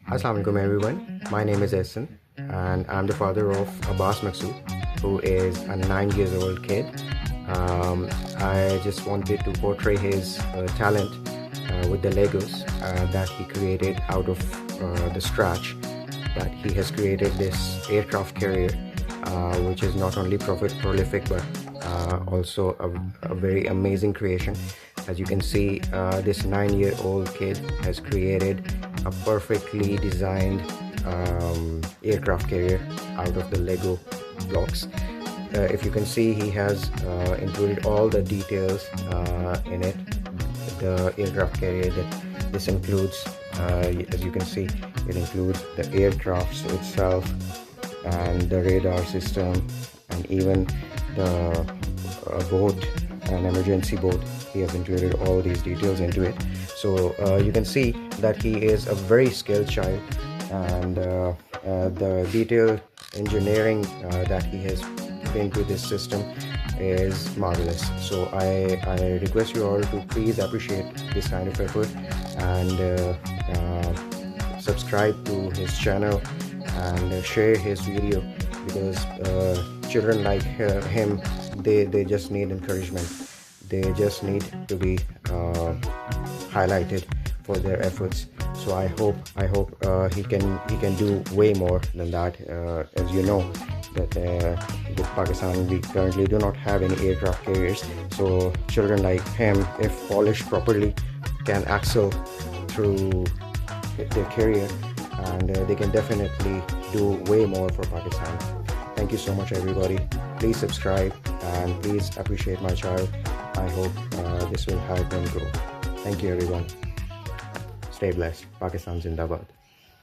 Assalamu alaikum everyone. My name is Ehsan and I'm the father of Abbas Maksud, who is a 9-year-old kid. I just wanted to portray his talent with the Legos that he created out of the scratch. That he has created this aircraft carrier, which is not only prolific but also a very amazing creation. As you can see, this 9-year-old kid has created a perfectly designed aircraft carrier out of the Lego blocks. If you can see, he has included all the details in it. The aircraft carrier, that this includes, as you can see, it includes the aircraft itself and the radar system and even the boat, an emergency boat. He has included all these details into it. So you can see that he is a very skilled child, and the detailed engineering that he has put into this system is marvelous. So I request you all to please appreciate this kind of effort and subscribe to his channel and share his video, because children like him, they just need encouragement. They just need to be highlighted for their efforts. So I hope he can do way more than that. As you know, that with Pakistan we currently do not have any aircraft carriers. So children like him, if polished properly, can excel through their career, and they can definitely do way more for Pakistan. Thank you so much everybody. Please subscribe and please appreciate my child. I hope this will help them grow. Thank you everyone. Stay blessed. Pakistan Zindabad.